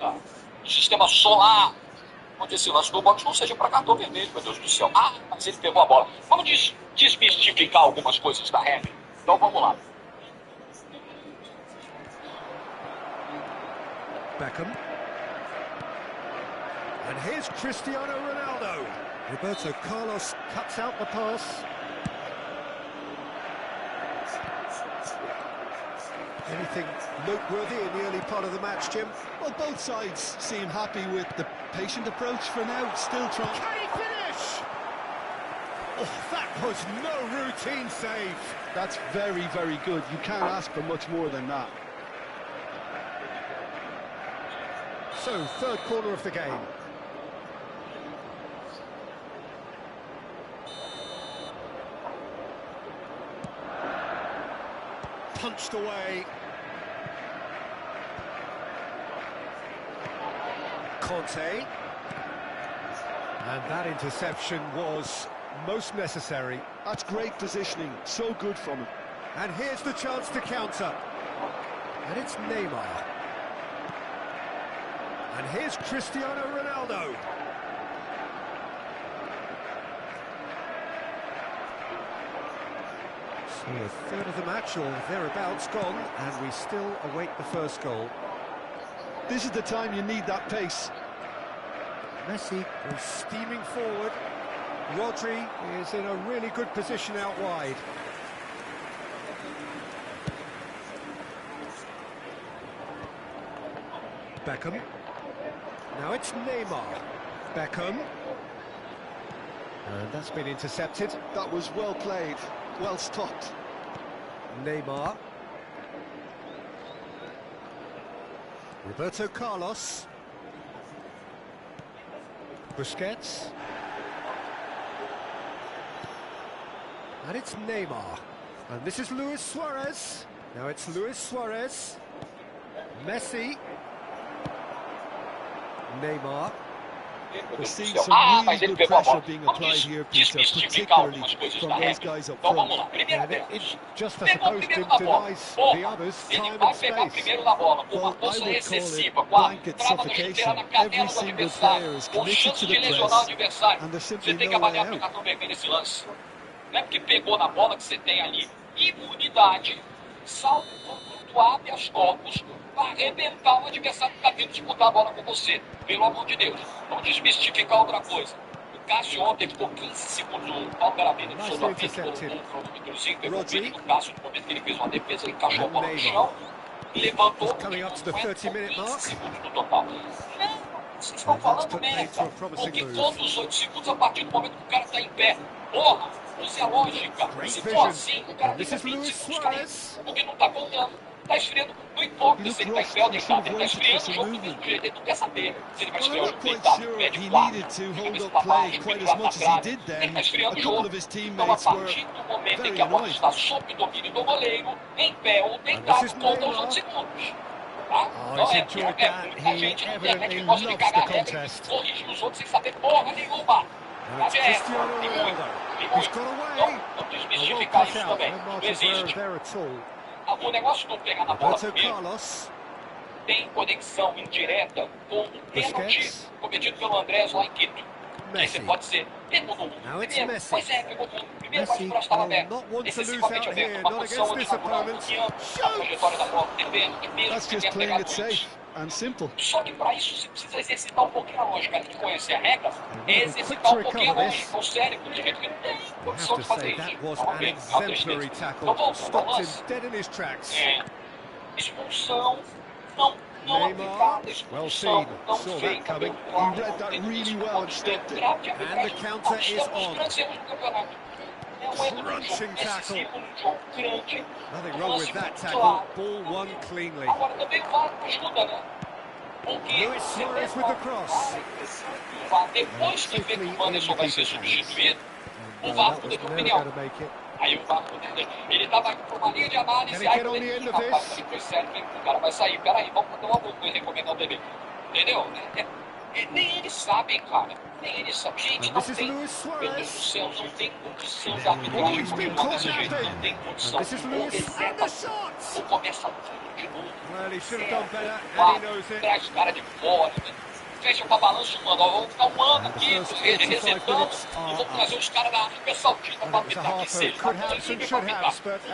O sistema solar, onde esse lance do boxe não seja para cartão vermelho, meu Deus do céu. Ah, mas ele pegou a bola. Vamos desmistificar algumas coisas da regra. Então vamos lá. Beckham. And here's Cristiano Ronaldo. Roberto Carlos cuts out the pass. Anything noteworthy in the early part of the match, Jim? Well, both sides seem happy with the patient approach for now. Still trying. Can he finish? Oh, that was no routine save. That's very, very good. You can't ask for much more than that. So, third corner of the game. Punched away. Conte. And that interception was most necessary. That's great positioning. So good from him. And here's the chance to counter. And it's Neymar. And here's Cristiano Ronaldo. So a third of the match, or thereabouts, gone, and we still await the first goal. This is the time you need that pace. Messi is steaming forward. Rodri is in a really good position out wide. Beckham. Now it's Neymar. Beckham. And that's been intercepted. That was well played, well stopped. Neymar. Roberto Carlos. Busquets. And it's Neymar. And this is Luis Suarez. Now it's Luis Suarez. Messi. Neymar. We're seeing some really good pressure being applied here, Peter, particularly from those guys up front. And it just, I suppose, denies the others time and space. Well, I would call it blanket suffocation. Every single player is committed to the press, and there's simply no way out. Não é porque pegou na bola que você tem ali imunidade, salto, tu abre as costas, vai arrebentar o adversário que está vindo disputar a bola com você. Pelo amor de Deus, vamos desmistificar outra coisa. O Cássio ontem ficou 15 segundos, o pau pela vida do Sodovite, colocou um cronômetrozinho, pegou o vídeo do Cássio, no momento que ele fez uma defesa, ele encaixou a bola no chão e levantou 15 segundos no total. Não, vocês estão falando merda, porque todos os 8 segundos a partir do momento que o cara está em pé. Porra, use a lógica. Se for assim, o cara fica 20 segundos caindo, porque não está contando. Está esfriando, não importa se ele está em pé ou deitado, ele está esfriando o jogo do mesmo jeito, ele não quer saber se ele vai esfriar o jogo deitado, pede 4, cabeça para baixo, pede lá na grade, ele está esfriando o jogo. Então, a partir do momento em que a bola está sob o domínio do goleiro, em pé ou deitado, conta os outros segundos. Tá? Então muita gente na internet que gosta de cagar a regra e corrigir os outros sem saber porra nenhuma. Sabe essa? Tem muito. Então, vamos desmistificar isso também. Não existe. O negócio de pegar na bola primeiro tem conexão indireta com o pênalti cometido pelo Andrés lá em Quito. Aí você pode dizer, pegou no primeiro, pois é, pegou no primeiro, mas o braço estava aberto, excessivamente aberto, uma posição antilateral, a trajetória da bola, depende de mesmo que tenha pegado antes. Só que para isso você precisa exercitar um pouquinho a lógica. Além de conhecer a regra, é exercitar um pouquinho a lógica, o cérebro, de jeito que não tem condição de fazer isso. Então vamos para o lance. Expulsão não aplicada, expulsão não feita pelo And the counter is on. Crunching tackle. Nothing wrong with that tackle. Ball won cleanly. Luis Suarez with the cross. Depois que vê que o Anderson vai ser substituído, o VAR muda de opinião. Aí o VAR muda. Ele estava indo para uma linha de análise, aí quando ele rapaz, foi sério, o cara vai sair, peraí, vamos fazer uma coisa, recomendar o bebê. Entendeu? Nem eles sabem, cara. Nem eles sabem. Gente, não tem. Meu Deus do céu, não tem condição da arbitragem continuar desse jeito. Não tem condição. Ou reseta, ou começa tudo de novo. Traz cara de fora, né? Fecha pra balanço, mano. Vamos ficar um ano aqui resetando e vamos trazer os caras da África Saudita pra apitar aqui seja. Não tem ninguém pra apitar.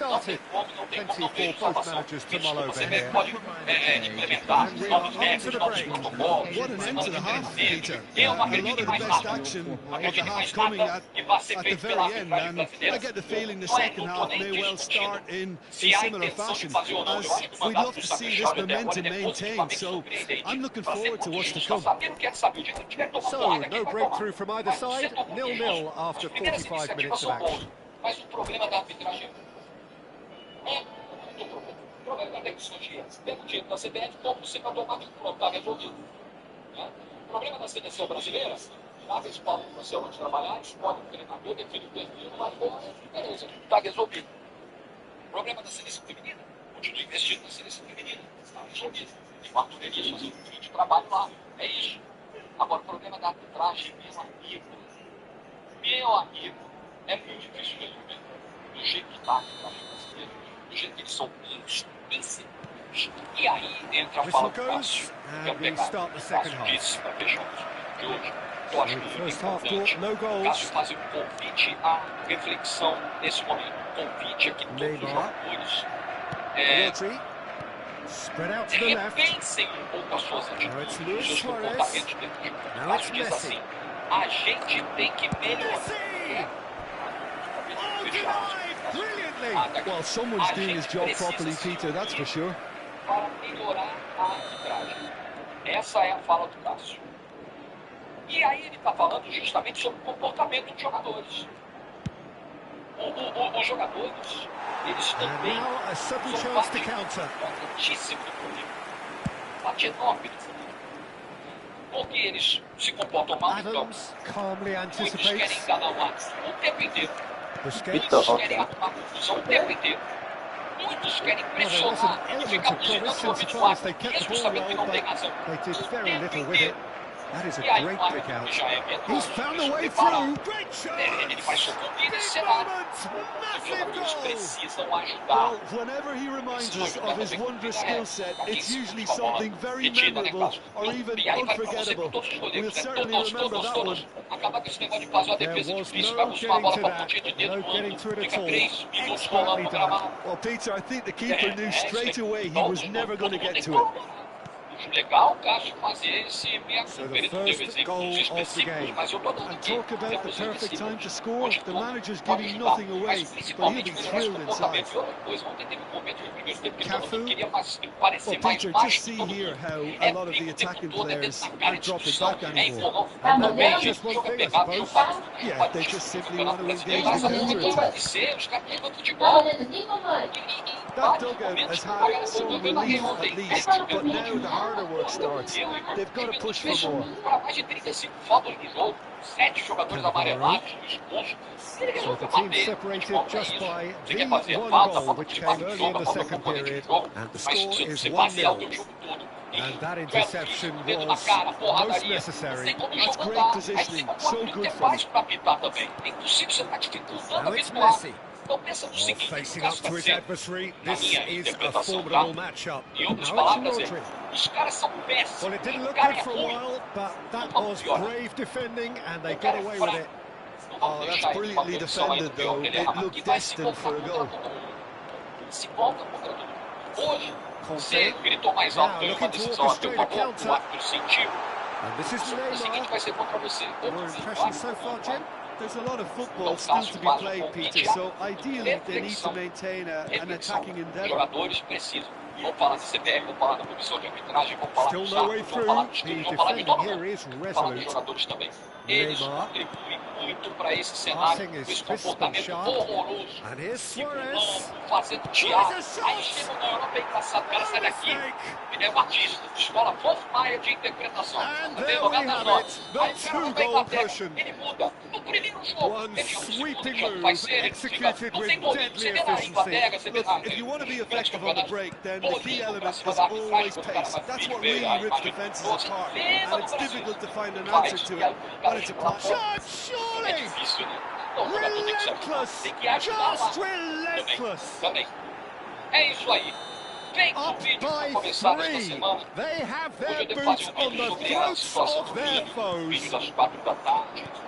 Não tem como. Não tem como não vejo salvação. Você pode implementar novos métodos, novos protocolos. Eu não acredito em mais nada. Não acredito em mais nada que vai ser feito pela arbitragem brasileira. Não tô nem discutindo se há intenção de fazer ou não. Eu acho que o mandato está fechado até agora é positivamente. I'm looking forward to what's to come. So, no breakthrough from either side, 0-0 after 45 minutes of action. Mas o problema da arbitragem o problema da tecnologia, pelo título da CBF, como você vai tomar de pronto, está resolvido. O problema da seleção brasileira, dá respaldo para você onde trabalhar, escolhe o treinador, define o perfil, vai fora, beleza, está resolvido. O problema da seleção feminina, continua investindo na seleção feminina, está resolvido. Enquanto o Denis faz um de trabalho lá. É isso. Agora, o problema da arbitragem, meu amigo, é muito difícil resolver. Do jeito que está a arbitragem brasileira, do jeito que eles são insensíveis. E aí entra a fala do Cássio. Quero pegar o Cássio disse para fechar o de hoje. Eu acho muito importante. O Cássio faz um convite à reflexão nesse momento. Um convite a que todos os jogadores repensem um pouco as suas atitudes, os seus comportamentos dentro de campo. Cássio diz assim, a gente tem que melhorar. Well, someone's doing his job properly, Peter, that's for sure. Para melhorar a arbitragem. Essa é a fala do Cássio. E aí ele está falando justamente sobre o comportamento dos jogadores. Os jogadores, eles também são parte importantíssima do problema. Parte enorme do problema. Porque eles se comportam mal, então. Muitos querem enganar o árbitro o tempo inteiro. Muitos querem arrumar confusão o tempo inteiro. Muitos querem pressionar e ficar buzinando no ouvido do árbitro, mesmo sabendo que não tem razão. O tempo inteiro. That is a great pick out. He's found a way through. Great shot! Well, whenever he reminds us of his wondrous skill set, it's usually something very memorable or even unforgettable. We'll certainly remember that one. There was no getting to it at all. Expertly done. Well, Peter, I think the keeper knew straight away he was never going to get to it. Legal, Cássio, fazer esse So the first goal of the game. And talk about the perfect time to score. The manager's giving nothing away, but he'll be thrilled inside. Cafu. Well, Peter, just see here how a lot of the attacking players aren't dropping back anymore. And that just one thing, I suppose. Yeah, they just simply want to engage the counter-attack. That dugout has had some relief at least, but now the harder work starts. They've got to push for more. Mais de 35 faltas no jogo, 7 jogadores amarelados, expulsos. So the team separated just by the one goal which came early in the second period, and the score is 1-0. And that interception was most necessary. That's great positioning, so good from him. Now it's Messi. Facing up to his adversary, this is a formidable matchup. Now it's Rodri. Well, it didn't look good for a while, but that was brave defending, and they got away with it. Oh, that's brilliantly defended, though. It looked destined for a goal. Você gritou mais alto que uma decisão até o árbitro sentiu. O seguinte vai ser contra você. Your impression so far, Jim? There's a lot of football still to be played, Peter, so ideally they need to maintain an attacking endeavour. Jogadores precisam. Vamos falar de CBF, vamos falar da comissão de arbitragem, vamos falar do SAF, vamos falar dos times, vamos falar de todo mundo. Vamos falar dos jogadores também. Eles contribuem muito para esse cenário, esse comportamento horroroso. Fazendo teatro. Aí chega na Europa, é engraçado, o cara sai daqui, ele é um artista, escola Maia de interpretação. Tem 90 notas. Aí o cara vai pra Inglaterra, ele muda. No primeiro jogo, ele sweeping jogo vai ser, ele fica, não tem momento. Você vê na Inglaterra, você vê na If you want to be effective on the break, then the key element is always pace. That's what really rips defences apart, and it's difficult to find an answer to it when it's applied. Shot, surely! Relentless! Just relentless! É isso aí. Up by 3. They have their boots on the throats of their foes.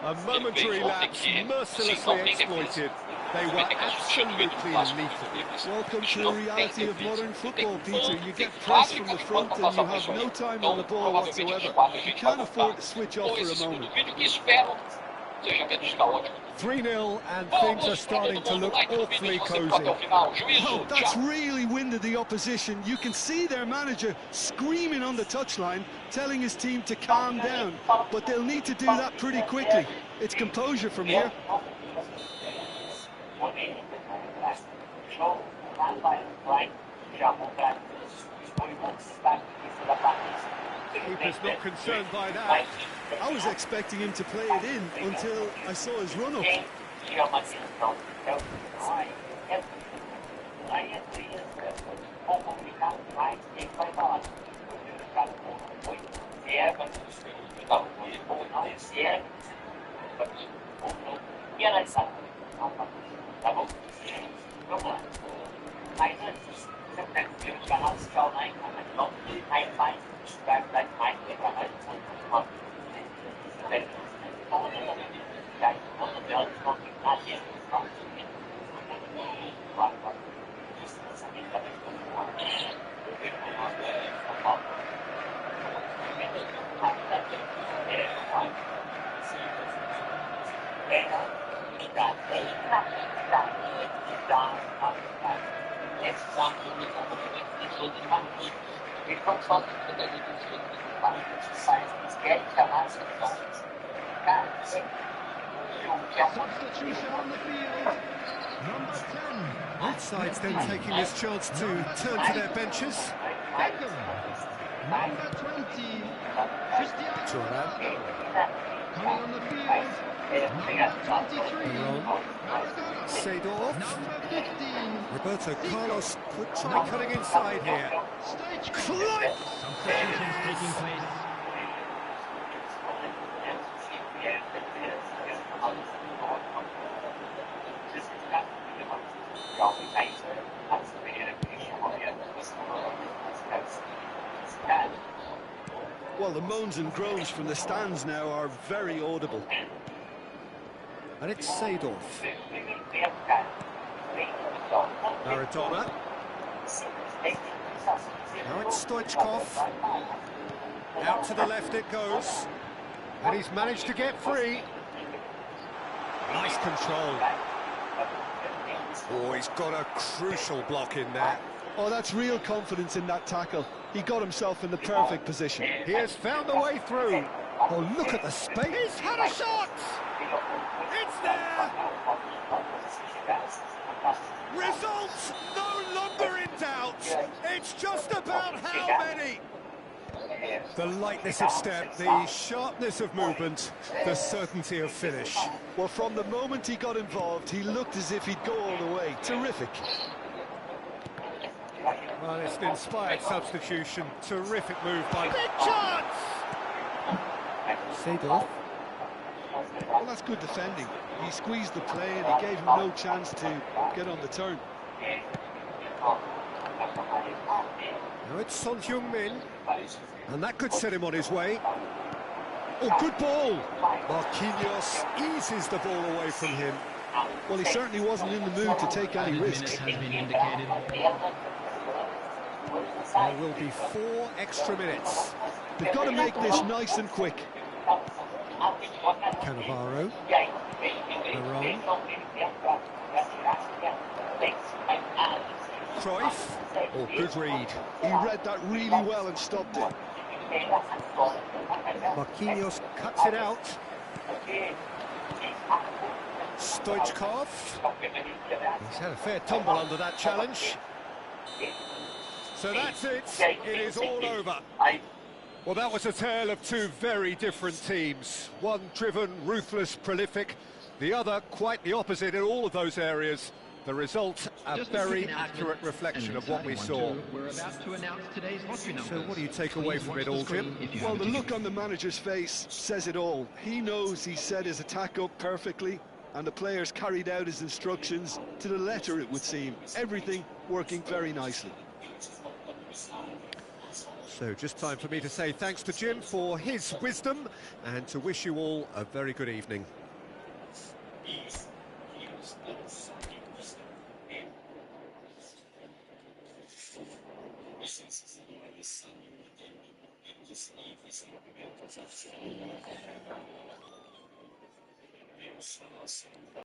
A momentary lapse mercilessly exploited. They were absolutely lethal. Welcome to the reality of modern football, Peter. You get pressed from the front and you have no time on the ball whatsoever. You can't afford to switch off for a moment. 3-0 and things are starting to look awfully cosy. Oh, that's really winded the opposition. You can see their manager screaming on the touchline, telling his team to calm down. But they'll need to do that pretty quickly. It's composure from here. Keeper's not concerned by that. I was expecting him to play it in until I saw his run-up. Substitution on the field. Number 10. Both sides then taking this chance to turn to their benches. Number 20. Cristiano. Coming on the field. Number 23. Seedorf. Number 15. Roberto Carlos could try cutting inside here. Substitutions taking place. Well, the moans and groans from the stands now are very audible. And it's Seedorf. Maradona. Now it's Stoichkov. Out to the left it goes. And he's managed to get free. Nice control. Oh, he's got a crucial block in there. Oh, that's real confidence in that tackle. He got himself in the perfect position. He has found a way through. Oh, look at the space. He's had a shot! It's there! Results no longer in doubt. It's just about how many. The lightness of step, the sharpness of movement, the certainty of finish. Well, from the moment he got involved, he looked as if he'd go all the way. Terrific. Well, it's an inspired substitution. Terrific move by... Big chance! Seedorf. Well, that's good defending. He squeezed the play and he gave him no chance to get on the turn. Now it's Son Heung-min. And that could set him on his way. Oh, good ball! Marquinhos eases the ball away from him. Well, he certainly wasn't in the mood to take any risks. Has been indicated. There will be 4 extra minutes. They've got to make this nice and quick. Cannavaro. Maron. Cruyff. Oh, good read. He read that really well and stopped it. Marquinhos cuts it out. Stoichkov. He's had a fair tumble under that challenge. So that's it. It is all over. Well, that was a tale of 2 very different teams. One driven, ruthless, prolific. The other quite the opposite in all of those areas. The result a very accurate reflection of what we saw. We're about to announce today's lottery numbers. So what do you take away from it all, Jim? Well, the look on the manager's face says it all. He knows he set his attack up perfectly, and the players carried out his instructions to the letter, it would seem. Everything working very nicely. So just time for me to say thanks to Jim for his wisdom and to wish you all a very good evening.